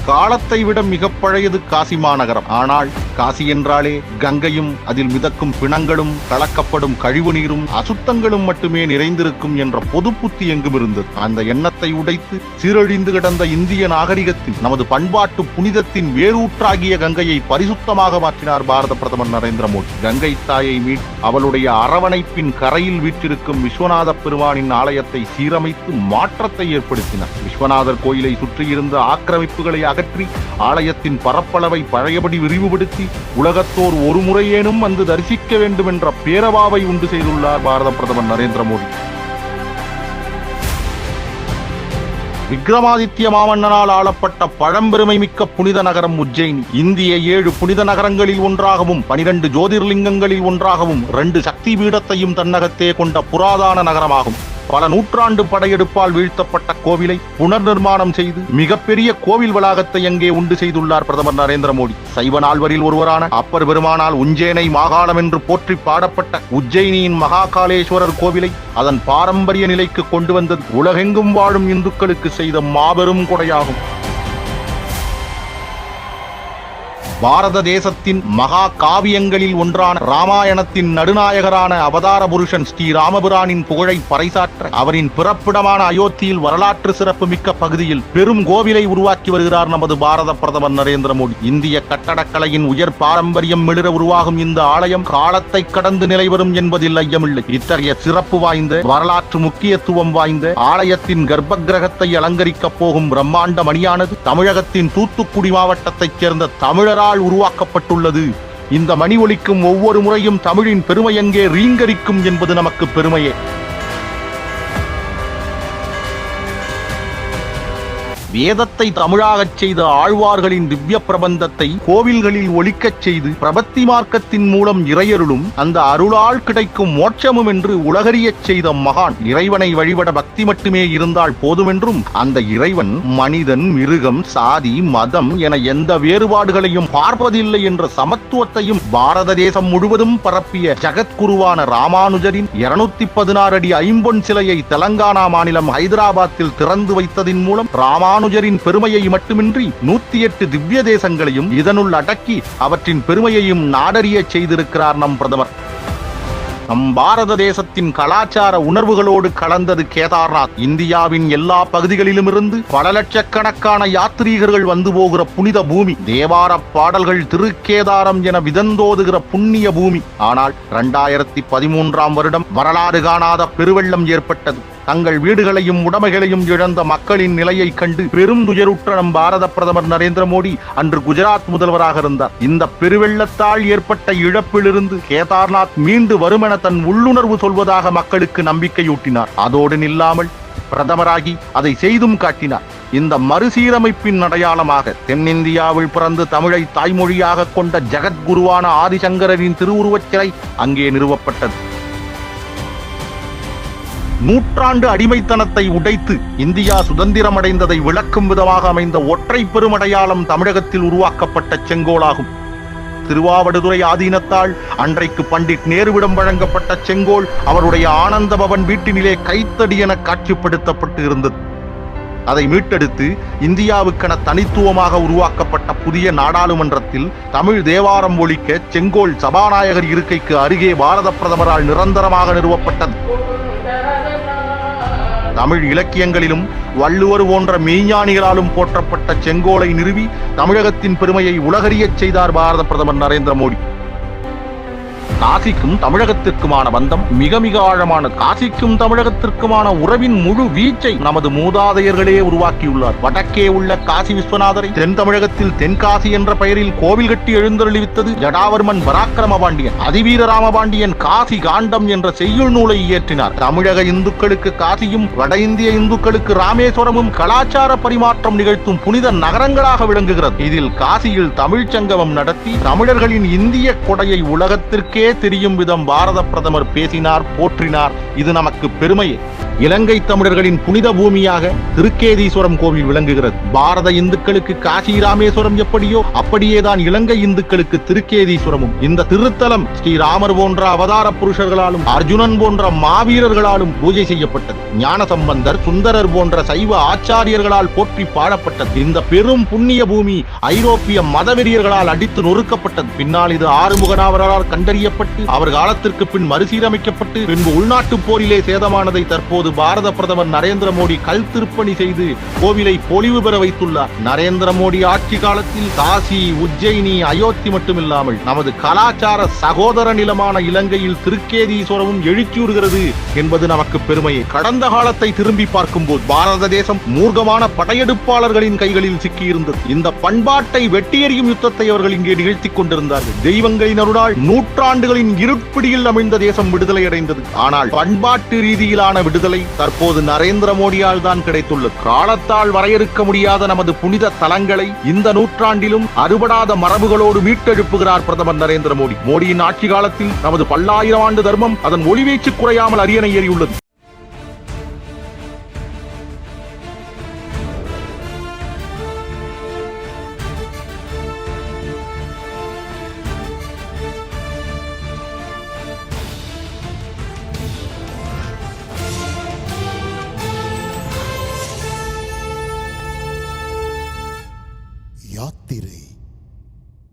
காலத்தை விட மிக பழையது காசி மாநகரம். ஆனால் காசி என்றாலே கங்கையும் அதில் மிதக்கும் பிணங்களும் கலக்கப்படும் கழிவு நீரும் அசுத்தங்களும் மட்டுமே நிறைந்திருக்கும் என்ற பொது புத்தி எங்கும் இருந்தது. அந்த எண்ணத்தை உடைத்து சீரழிந்து கிடந்த இந்திய நாகரிகத்தில் நமது பண்பாட்டு புனிதத்தின் வேரூற்றாகிய கங்கையை பரிசுத்தமாக மாற்றினார் பாரத பிரதமர் நரேந்திர மோடி. கங்கை தாயை மீட் அவளுடைய அரவணைப்பின் கரையில் வீற்றிருக்கும் விஸ்வநாத பெருமானின் ஆலயத்தை சீரமைத்து மாற்றத்தை ஏற்படுத்தினார். விஸ்வநாதர் கோயிலை சுற்றியிருந்த ஆக்கிரமிப்புகளை அகற்றி ஆலயத்தின் பரப்பளவை பழையபடி விரிவுபடுத்தி உலகத்தோர் ஒரு முறையேனும் வந்து தரிசிக்க வேண்டும் என்ற பேரவாவை உண்டு செய்துள்ளார் பாரத பிரதமர் நரேந்திர மோடி. விக்ரமாதித்ய மாமன்னனால் ஆளப்பட்ட பழம்பெருமை மிக்க புனித நகரம் உஜ்ஜயினி இந்திய 7 புனித நகரங்களில் ஒன்றாகவும் 12 ஜோதிர்லிங்கங்களில் ஒன்றாகவும் 2 சக்தி பீடத்தையும் தன்னகத்தே கொண்ட புராதன நகரமாகும். பல நூற்றாண்டு படையெடுப்பால் வீழ்த்தப்பட்ட கோவிலை புனர் நிர்மாணம் செய்து மிகப்பெரிய கோவில் வளாகத்தை அங்கே உண்டு செய்துள்ளார் பிரதமர் நரேந்திர மோடி. சைவ நால்வரில் ஒருவரான அப்பர் பெருமானால் உஞ்சேனை மாகாணம் என்று போற்றி பாடப்பட்ட உஜ்ஜயினியின் மகாகாலேஸ்வரர் கோவிலை அதன் பாரம்பரிய நிலைக்கு கொண்டு வந்தது உலகெங்கும் வாழும் இந்துக்களுக்கு செய்த மாபெரும் கொடையாகும். பாரத தேசத்தின் மகா காவியங்களில் ஒன்றான ராமாயணத்தின் நடுநாயகரான அவதார புருஷன் ஸ்ரீ ராமபிரானின் புகழை பறைசாற்ற அவரின் பிறப்பிடமான அயோத்தியில் வரலாற்று சிறப்பு மிக்க பகுதியில் பெரும் கோவிலை உருவாக்கி வருகிறார் நமது பாரத பிரதமர் நரேந்திர மோடி. இந்திய கட்டடக்கலையின் உயர் பாரம்பரியம் மிளிர உருவாகும் இந்த ஆலயம் காலத்தை கடந்து நிலைவரும் என்பதில் ஐயமில்லை. இத்தகைய சிறப்பு வாய்ந்த வரலாற்று முக்கியத்துவம் வாய்ந்த ஆலயத்தின் கர்ப்ப கிரகத்தை அலங்கரிக்கப் போகும் பிரம்மாண்ட மணியானது தமிழகத்தின் தூத்துக்குடி மாவட்டத்தைச் சேர்ந்த தமிழரால் உருவாக்கப்பட்டுள்ளது. இந்த மணி ஒலிக்கும் ஒவ்வொரு முறையும் தமிழின் பெருமை எங்கே ரீங்கரிக்கும் என்பது நமக்கு பெருமையே. வேதத்தை தமிழாகச் செய்த ஆழ்வார்களின் திவ்ய பிரபந்தத்தை கோவில்களில் ஒலிக்கச் செய்து பிரபத்தி மார்க்கத்தின் மூலம் இறையருளும் அந்த அருளால் கிடைக்கும் மோட்சமும் என்று உலகறியச் செய்த மகான். இறைவனை வழிபட பக்தி மட்டுமே இருந்தால் போதுமென்றும் அந்த இறைவன் மனிதன் மிருகம் சாதி மதம் என எந்த வேறுபாடுகளையும் பார்ப்பதில்லை என்ற சமத்துவத்தையும் பாரத தேசம் முழுவதும் பரப்பிய ஜகத்குருவான ராமானுஜரின் 216 அடி ஐம்பொன் சிலையை தெலங்கானா மாநிலம் ஹைதராபாத்தில் திறந்து வைத்ததின் மூலம் ராமானுஜரின் பெருமையை மட்டுமின்றி 108 திவ்ய தேசங்களையும் இதனுள் அடக்கி அவற்றின் பெருமையையும் நாடறிய செய்திருக்கிறார் நம் பிரதமர். நம் பாரத தேசத்தின் கலாச்சார உணர்வுகளோடு கலந்தது கேதார்நாத். இந்தியாவின் எல்லா பகுதிகளிலும் இருந்து பல லட்சக்கணக்கான யாத்ரீகர்கள் வந்து போகிற புனித பூமி. தேவார பாடல்கள் திருக்கேதாரம் என விதந்தோதுகிற புண்ணிய பூமி. ஆனால் 2013ஆம் வருடம் வரலாறு காணாத பெருவெள்ளம் ஏற்பட்டது. தங்கள் வீடுகளையும் உடைமைகளையும் இழந்த மக்களின் நிலையை கண்டு பெரும் துயருற்ற நம் பாரத பிரதமர் நரேந்திர மோடி அன்று குஜராத் முதல்வராக இருந்தார். இந்த பெருவெள்ளத்தால் ஏற்பட்ட இழப்பிலிருந்து கேதார்நாத் மீண்டு வரும் என தன் உள்ளுணர்வு சொல்வதாக மக்களுக்கு நம்பிக்கையூட்டினார். அதோடு நில்லாமல் பிரதமராகி அதை செய்தும் காட்டினார். இந்த மறுசீரமைப்பின் அடையாளமாக தென்னிந்தியாவில் பிறந்து தமிழை தாய்மொழியாக கொண்ட ஜகத்குருவான ஆதிசங்கரின் திருவுருவச் சிலை அங்கே நிறுவப்பட்டது. நூற்றாண்டு அடிமைத்தனத்தை உடைத்து இந்தியா சுதந்திரம் அடைந்ததை விளக்கும் விதமாக அமைந்த ஒற்றை பெருமடையாளம் தமிழகத்தில் உருவாக்கப்பட்ட செங்கோலாகும். திருவாவடுதுறை ஆதீனத்தால் அன்றைக்கு பண்டிட் நேருவிடம் வழங்கப்பட்ட செங்கோல் அவருடைய ஆனந்த பவன் வீட்டினிலே கைத்தடி என காட்சிப்படுத்தப்பட்டு இருந்தது. அதை மீட்டெடுத்து இந்தியாவுக்கென தனித்துவமாக உருவாக்கப்பட்ட புதிய நாடாளுமன்றத்தில் தமிழ் தேவாரம் ஒலிக்க செங்கோல் சபாநாயகர் இருக்கைக்கு அருகே பாரத பிரதமரால் நிரந்தரமாக நிறுவப்பட்டது. தமிழ் இலக்கியங்களிலும் வள்ளுவர் போன்ற மெய்ஞானிகளாலும் போற்றப்பட்ட செங்கோலை நிறுவி தமிழகத்தின் பெருமையை உலகறியச் செய்தார் பாரத பிரதமர் நரேந்திர மோடி. காசிக்கும் தமிழகத்திற்குமான பந்தம் மிக மிக ஆழமானது. காசிக்கும் தமிழகத்திற்குமான உறவின் முழு வீச்சை நமது மூதாதையர்களே உருவாக்கியுள்ளார். வடக்கே உள்ள காசி விஸ்வநாதரை தென் தமிழகத்தில் தென்காசி என்ற பெயரில் கோவில் கட்டி எழுந்தருளிவித்தது ஜடாவர்மன் பராக்கிரம பாண்டியன். அதிவீர ராமபாண்டியன் காசி காண்டம் என்ற செய்யுள் நூலை இயற்றினார். தமிழக இந்துக்களுக்கு காசியும் வட இந்திய இந்துக்களுக்கு ராமேஸ்வரமும் கலாச்சார பரிமாற்றம் நிகழ்த்தும் புனித நகரங்களாக விளங்குகிறது. இதில் காசியில் தமிழ்ச் சங்கமம் நடத்தி தமிழர்களின் இந்திய கொடையை உலகத்திற்கே தெரியும் விதம் பாரத பிரதமர் பேசினார், போற்றினார். இது நமக்கு பெருமையே. இலங்கை தமிழர்களின் புனித பூமியாக திருக்கேதீஸ்வரம் கோவில் விளங்குகிறது. பாரத இந்துக்களுக்கு காசி ராமேஸ்வரம் எப்படியோ அப்படியேதான் இலங்கை இந்துக்களுக்கு திருக்கேதீஸ்வரமும். இந்த திருத்தலம் ஸ்ரீராமர் போன்ற அவதார புருஷர்களாலும் அர்ஜுனன் போன்ற மாவீரர்களாலும் பூஜை செய்யப்பட்டது. ஞானசம்பந்தர், சுந்தரர் போன்ற சைவ ஆச்சாரியர்களால் போற்றி பாடப்பட்டது. இந்த பெரும் புண்ணிய பூமி ஐரோப்பிய மதவெறியர்களால் அடித்து நொறுக்கப்பட்டது. பின்னால் இது ஆறுமுகனாவரால் கண்டறியப்பட்டு அவர் காலத்திற்கு பின் மறுசீரமைக்கப்பட்டு பின்பு உள்நாட்டு போரிலே சேதமானதை தற்போது பாரத பிரதமர் நரேந்திர மோடி கல் திருப்பணி செய்து கோவிலை பொலிவு பெற வைத்துள்ளார். நரேந்திர மோடி ஆட்சி காலத்தில் காசி, உஜ்ஜயினி, அயோத்தி மட்டுமில்லாமல் நமது கலாச்சார சகோதர நிலமான இலங்கையில் திருக்கேதீஸ்வரமும் எழுச்சியுறுகிறது என்பது நமக்கு பெருமையை. கடந்த காலத்தை திரும்பி பார்க்கும்போது பாரத தேசம் மூர்க்கமான படையெடுப்பாளர்களின் கைகளில் சிக்கியிருந்தது. இந்த பண்பாட்டை வெட்டி எறியும் யுத்தத்தை அவர்கள் இங்கே நிகழ்த்திக் கொண்டிருந்தார்கள். தெய்வங்களின் அருளால் நூற்றாண்டுகளின் இருட்பிடியில் அமைந்த தேசம் விடுதலை அடைந்தது. ஆனால் பண்பாட்டு ரீதியிலான விடுதலை தற்போது நரேந்திர மோடியால் தான் கிடைத்துள்ளது. காலத்தால் வரையறுக்க முடியாத நமது புனித தலங்களை இந்த நூற்றாண்டிலும் அறுபடாத மரபுகளோடு மீட்டெழுப்புகிறார் பிரதமர் நரேந்திர மோடி. மோடியின் ஆட்சி காலத்தில் நமது பல்லாயிரம் ஆண்டு தர்மம் அதன் ஒளிவீச்சு குறையாமல் அரியணை ஏறியுள்ளது. யாத்திரை